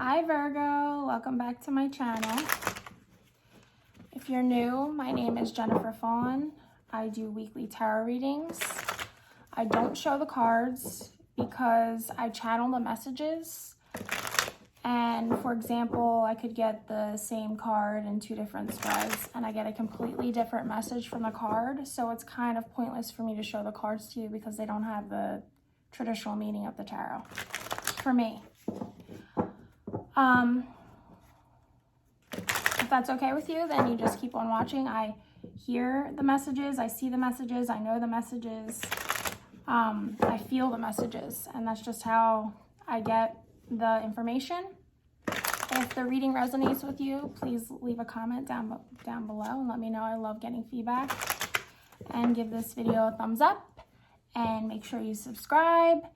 Hi Virgo, welcome back to my channel. If you're new, my name is Jennifer Fawn. I do weekly tarot readings. I don't show the cards because I channel the messages. And for example, I could get the same card in two different spreads and I get a completely different message from the card. So it's kind of pointless for me to show the cards to you because they don't have the traditional meaning of the tarot for me. If that's okay with you, then you just keep on watching. I hear the messages, I see the messages, I know the messages, I feel the messages, and that's just how I get the information. If the reading resonates with you, please leave a comment down below and let me know. I love getting feedback. And give this video a thumbs up and make sure you subscribe.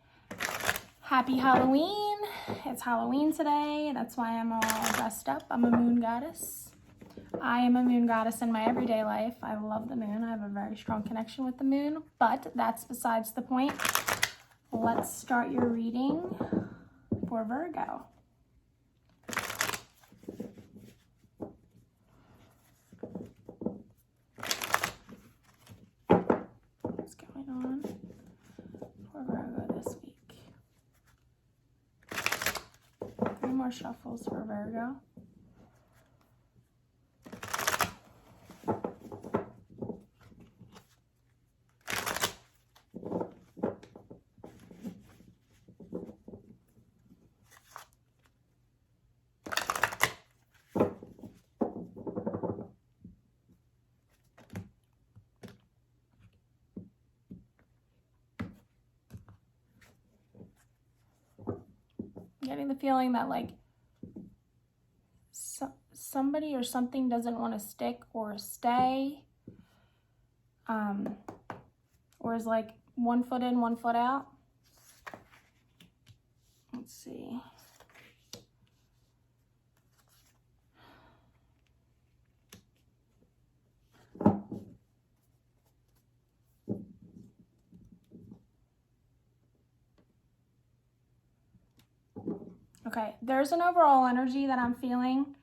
Happy Halloween. It's Halloween today. That's why I'm all dressed up. I'm a moon goddess. I am a moon goddess in my everyday life. I love the moon. I have a very strong connection with the moon, but that's besides the point. Let's start your reading for Virgo. What's going on for Virgo this week? 3 more shuffles for Virgo. Getting the feeling that like somebody or something doesn't want to stick or stay, or is like 1 foot in, 1 foot out. Let's see. Okay, there's an overall energy that I'm feeling.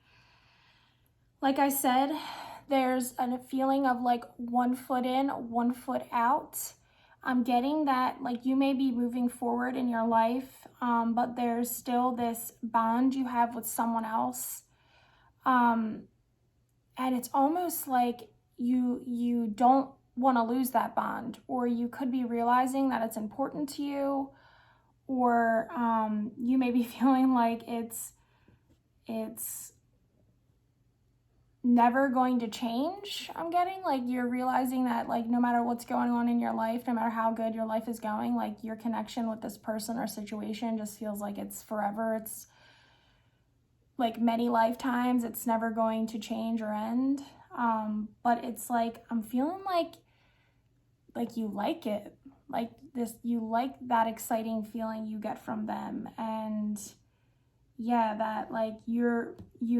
Like I said, there's a feeling of like 1 foot in, 1 foot out. I'm getting that like you may be moving forward in your life, but there's still this bond you have with someone else. And it's almost like you don't want to lose that bond, or you could be realizing that it's important to you, or you may be feeling like it's never going to change. I'm getting like you're realizing that like no matter what's going on in your life, no matter how good your life is going, like your connection with this person or situation just feels like it's forever. It's like many lifetimes. It's never going to change or end. But it's like I'm feeling like you like it. Like this, you like that exciting feeling you get from them. And yeah, that like you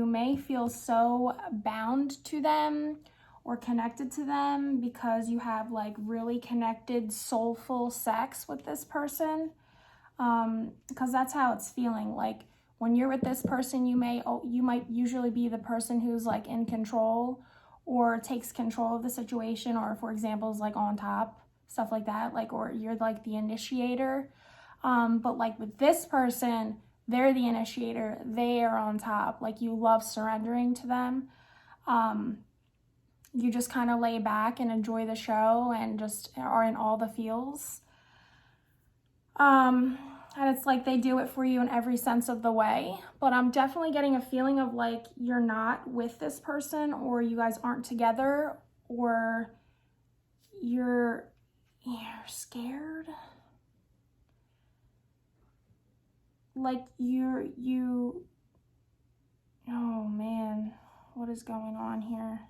may feel so bound to them or connected to them because you have like really connected soulful sex with this person. Because that's how it's feeling. Like when you're with this person, you might usually be the person who's like in control or takes control of the situation, or for example is like on top. Stuff like that, like, or you're like the initiator. But like with this person, they're the initiator, they are on top. Like you love surrendering to them. You just kind of lay back and enjoy the show and just are in all the feels. And it's like they do it for you in every sense of the way. But I'm definitely getting a feeling of like you're not with this person, or you guys aren't together, or you're scared. Like oh man, what is going on here?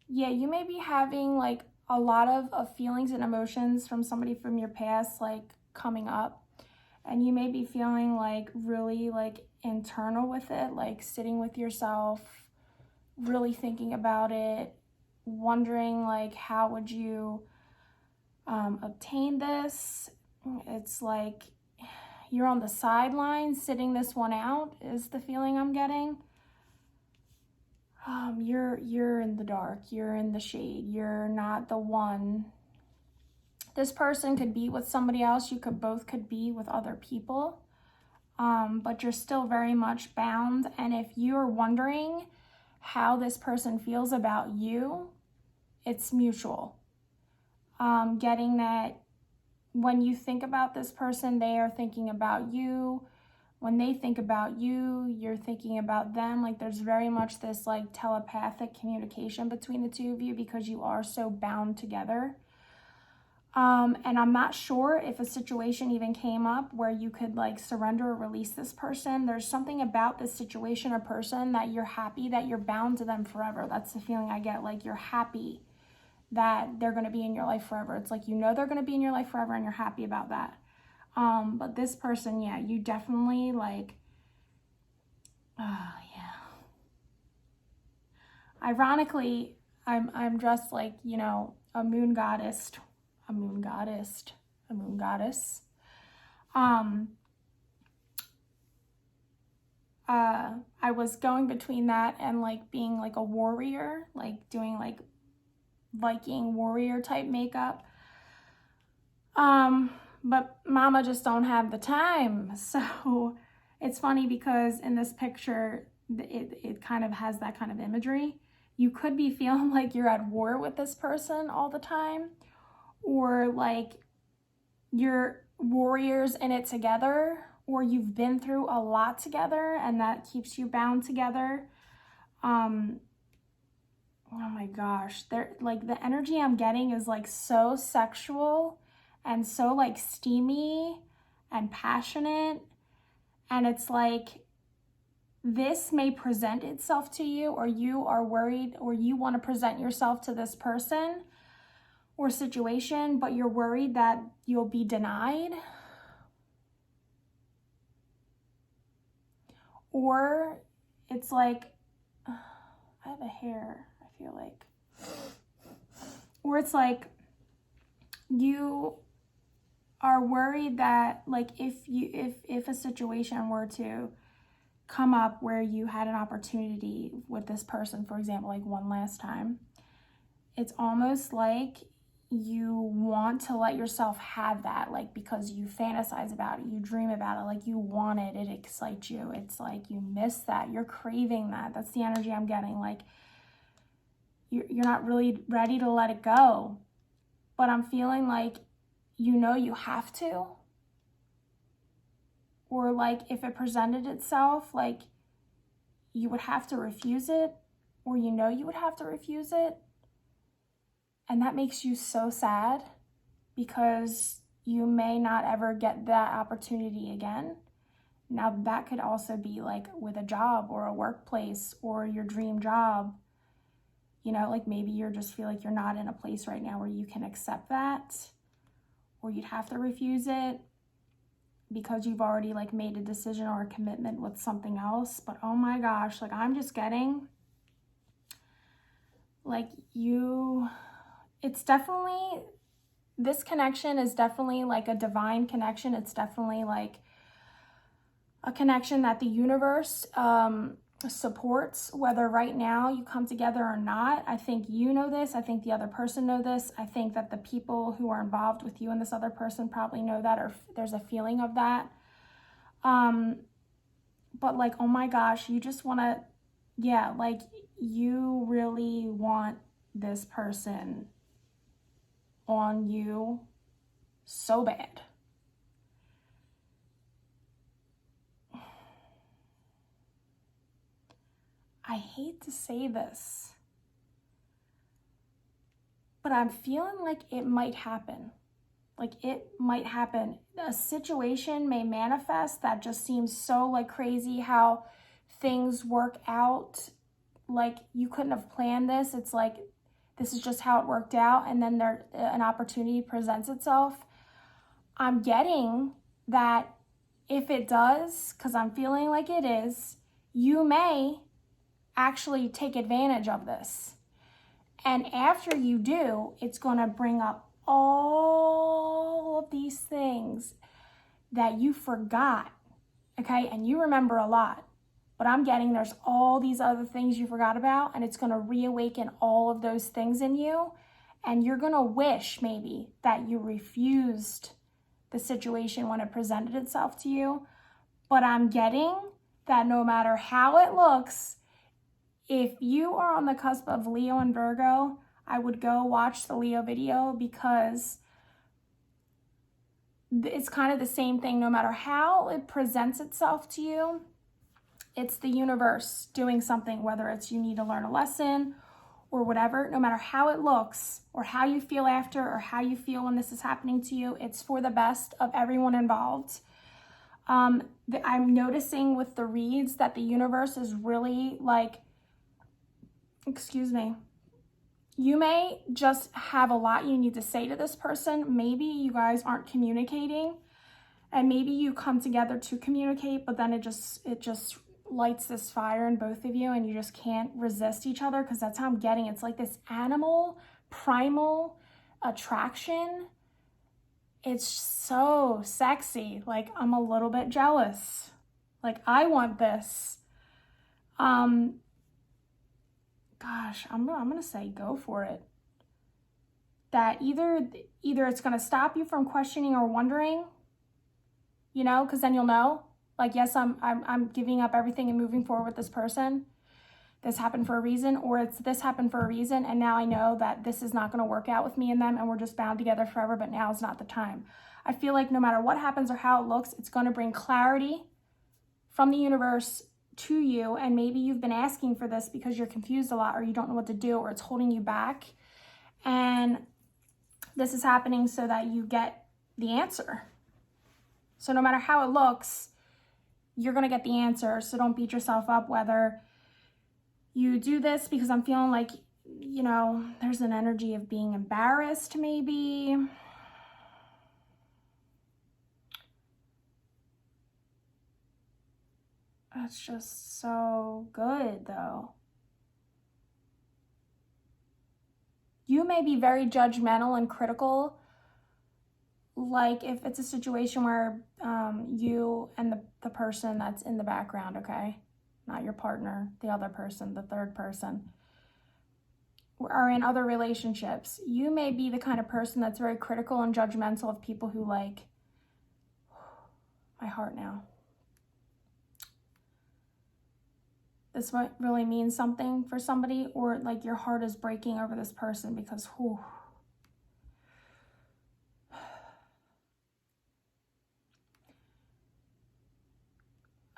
Yeah, you may be having like a lot of feelings and emotions from somebody from your past like coming up, and you may be feeling like really like internal with it, like sitting with yourself, really thinking about it, wondering like how would you obtain this. It's like you're on the sidelines sitting this one out is the feeling I'm getting. You're in the dark, you're in the shade, you're not the one. This person could be with somebody else, you both could be with other people, but you're still very much bound. And if you're wondering how this person feels about you, it's mutual. Getting that when you think about this person, they are thinking about you. When they think about you, you're thinking about them. Like there's very much this like telepathic communication between the two of you because you are so bound together. And I'm not sure if a situation even came up where you could like surrender or release this person. There's something about this situation or person that you're happy that you're bound to them forever. That's the feeling I get. Like you're happy that they're going to be in your life forever. It's like, you know, they're going to be in your life forever and you're happy about that. But this person, yeah, you definitely like, yeah. Ironically, I'm dressed like, you know, a moon goddess. I was going between that and like being like a warrior, like doing like Viking warrior type makeup. But mama just don't have the time. So it's funny because in this picture, it kind of has that kind of imagery. You could be feeling like you're at war with this person all the time, or like you're warriors in it together, or you've been through a lot together and that keeps you bound together. Oh my gosh, like the energy I'm getting is like so sexual and so like steamy and passionate. And it's like, this may present itself to you, or you are worried, or you want to present yourself to this person or situation, but you're worried that you'll be denied. Or it's like, I have a hair, I feel like. Or it's like, you are worried that like if a situation were to come up where you had an opportunity with this person, for example, like one last time, it's almost like you want to let yourself have that, like because you fantasize about it, you dream about it, like you want it, it excites you. It's like you miss that, you're craving that. That's the energy I'm getting. Like you're not really ready to let it go, but I'm feeling like, you know, you have to. Or like if it presented itself, like you would have to refuse it, or you know you would have to refuse it. And that makes you so sad because you may not ever get that opportunity again. Now that could also be like with a job or a workplace or your dream job. You know, like maybe you just feel like you're not in a place right now where you can accept that, or you'd have to refuse it because you've already like made a decision or a commitment with something else. But oh my gosh, like I'm just getting like it's definitely, this connection is definitely like a divine connection. It's definitely like a connection that the universe supports, whether right now you come together or not. I think you know this. I think the other person know this. I think that the people who are involved with you and this other person probably know that, or there's a feeling of that. But like, oh my gosh, you just want to, yeah, like you really want this person on you so bad. I hate to say this, but I'm feeling like it might happen. Like it might happen. A situation may manifest that just seems so like crazy how things work out. Like you couldn't have planned this. It's like, this is just how it worked out. And then an opportunity presents itself. I'm getting that if it does, because I'm feeling like it is, you may actually take advantage of this. And after you do, it's going to bring up all of these things that you forgot, okay? And you remember a lot. But I'm getting there's all these other things you forgot about, and it's going to reawaken all of those things in you. And you're going to wish maybe that you refused the situation when it presented itself to you. But I'm getting that no matter how it looks, if you are on the cusp of Leo and Virgo, I would go watch the Leo video, because it's kind of the same thing. No matter how it presents itself to you, it's the universe doing something, whether it's you need to learn a lesson or whatever. No matter how it looks or how you feel after or how you feel when this is happening to you, it's for the best of everyone involved. I'm noticing with the reads that the universe is really like, excuse me, you may just have a lot you need to say to this person. Maybe you guys aren't communicating, and maybe you come together to communicate, but then it just lights this fire in both of you, and you just can't resist each other, because that's how I'm getting. It's like this animal, primal attraction. It's so sexy. Like, I'm a little bit jealous. Like, I want this. Gosh, I'm gonna say go for it. That either it's gonna stop you from questioning or wondering, you know, because then you'll know, like, yes, I'm giving up everything and moving forward with this person. This happened for a reason, or it's this happened for a reason, and now I know that this is not gonna work out with me and them, and we're just bound together forever, but now is not the time. I feel like no matter what happens or how it looks, it's gonna bring clarity from the universe to you. And maybe you've been asking for this because you're confused a lot, or you don't know what to do, or it's holding you back. And this is happening so that you get the answer. So no matter how it looks, you're going to get the answer. So don't beat yourself up whether you do this, because I'm feeling like, you know, there's an energy of being embarrassed maybe. That's just so good, though. You may be very judgmental and critical, like if it's a situation where you and the person that's in the background, okay, not your partner, the other person, the third person, are in other relationships. You may be the kind of person that's very critical and judgmental of people who, like, my heart now. This might really mean something for somebody, or like your heart is breaking over this person because, whew.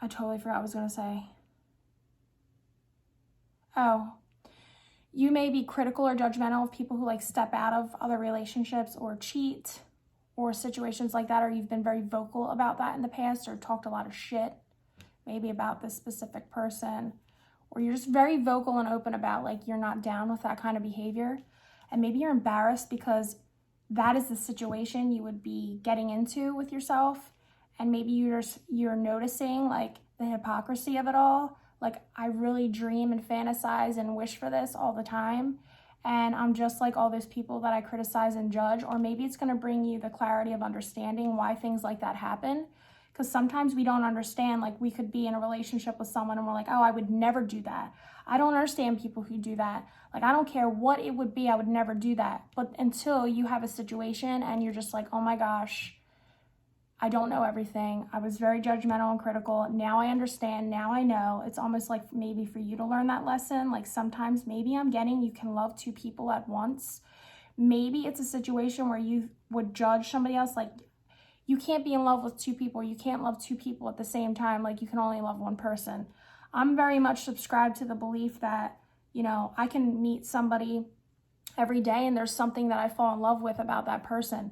I totally forgot what I was going to say. Oh, you may be critical or judgmental of people who like step out of other relationships or cheat or situations like that, or you've been very vocal about that in the past, or talked a lot of shit maybe about this specific person. Or you're just very vocal and open about, like, you're not down with that kind of behavior. And maybe you're embarrassed because that is the situation you would be getting into with yourself. And maybe you're noticing, like, the hypocrisy of it all. Like, I really dream and fantasize and wish for this all the time. And I'm just like all those people that I criticize and judge. Or maybe it's going to bring you the clarity of understanding why things like that happen. Because sometimes we don't understand, like, we could be in a relationship with someone and we're like, oh, I would never do that. I don't understand people who do that. Like, I don't care what it would be, I would never do that. But until you have a situation and you're just like, oh my gosh, I don't know everything. I was very judgmental and critical. Now I understand. Now I know. It's almost like maybe for you to learn that lesson. Like, sometimes maybe I'm getting you can love two people at once. Maybe it's a situation where you would judge somebody else, like, you can't be in love with two people. You can't love two people at the same time. Like, you can only love one person. I'm very much subscribed to the belief that, you know, I can meet somebody every day and there's something that I fall in love with about that person.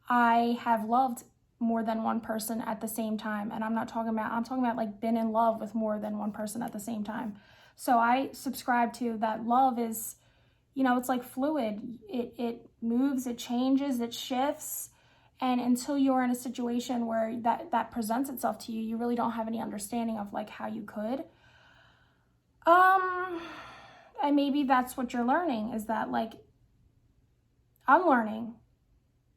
I have loved more than one person at the same time. And I'm talking about like been in love with more than one person at the same time. So I subscribe to that love is, you know, it's like fluid. It moves, it changes, it shifts. And until you're in a situation where that presents itself to you, you really don't have any understanding of like how you could. And maybe that's what you're learning, is that, like, I'm learning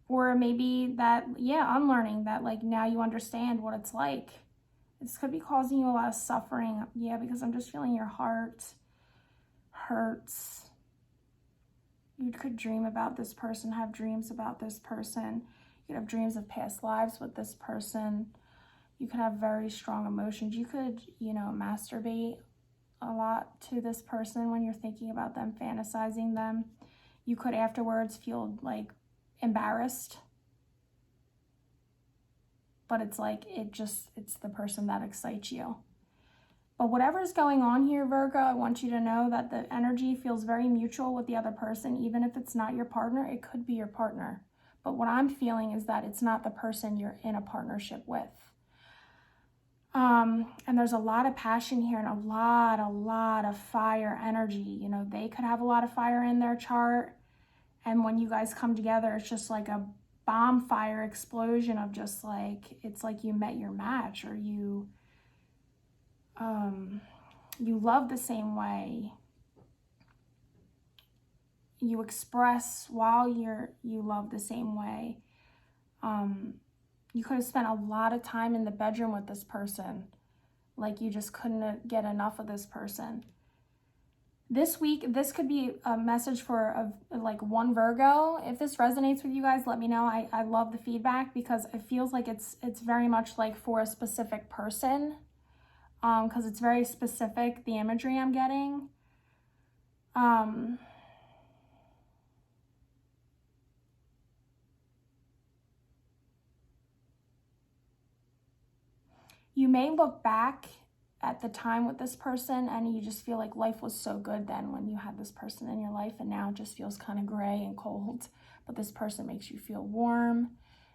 Or maybe that, yeah, unlearning that, like, now you understand what it's like. This could be causing you a lot of suffering. Yeah, because I'm just feeling your heart hurts. You could dream about this person, have dreams about this person. You could have dreams of past lives with this person. You could have very strong emotions. You could, you know, masturbate a lot to this person when you're thinking about them, fantasizing them. You could afterwards feel like embarrassed. But it's like, it's the person that excites you. But whatever's going on here, Virgo, I want you to know that the energy feels very mutual with the other person. Even if it's not your partner, it could be your partner. But what I'm feeling is that it's not the person you're in a partnership with. And there's a lot of passion here and a lot of fire energy. You know, they could have a lot of fire in their chart. And when you guys come together, it's just like a bonfire explosion of just like, it's like you met your match, or you love the same way. You express while you love the same way. You could have spent a lot of time in the bedroom with this person. Like you just couldn't get enough of this person. This week, this could be a message for like one Virgo. If this resonates with you guys, let me know. I love the feedback because it feels like it's very much like for a specific person. Because it's very specific, the imagery I'm getting. You may look back at the time with this person and you just feel like life was so good then when you had this person in your life, and now it just feels kind of gray and cold. But this person makes you feel warm.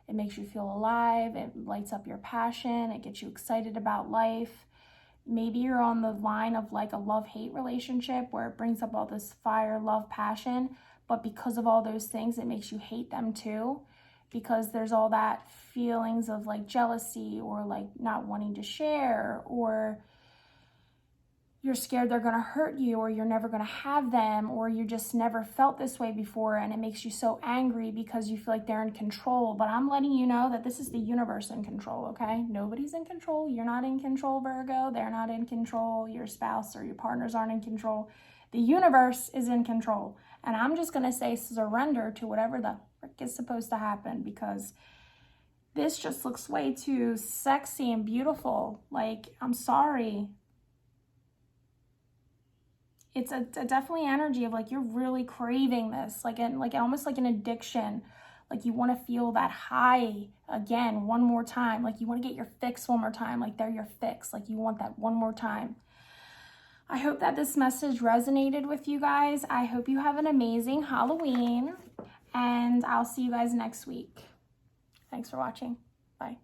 It makes you feel alive. It lights up your passion. It gets you excited about life. Maybe you're on the line of like a love-hate relationship where it brings up all this fire, love, passion, but because of all those things, it makes you hate them too, because there's all that feelings of like jealousy or like not wanting to share, or you're scared they're gonna hurt you, or you're never gonna have them, or you just never felt this way before, and it makes you so angry because you feel like they're in control. But I'm letting you know that this is the universe in control, okay? Nobody's in control. You're not in control, Virgo. They're not in control. Your spouse or your partners aren't in control. The universe is in control. And I'm just gonna say surrender to whatever the frick is supposed to happen, because this just looks way too sexy and beautiful. Like, I'm sorry. It's a definitely energy of like you're really craving this, like almost like an addiction. Like you want to feel that high again one more time. Like you want to get your fix one more time. Like they're your fix. Like you want that one more time. I hope that this message resonated with you guys. I hope you have an amazing Halloween, and I'll see you guys next week. Thanks for watching. Bye.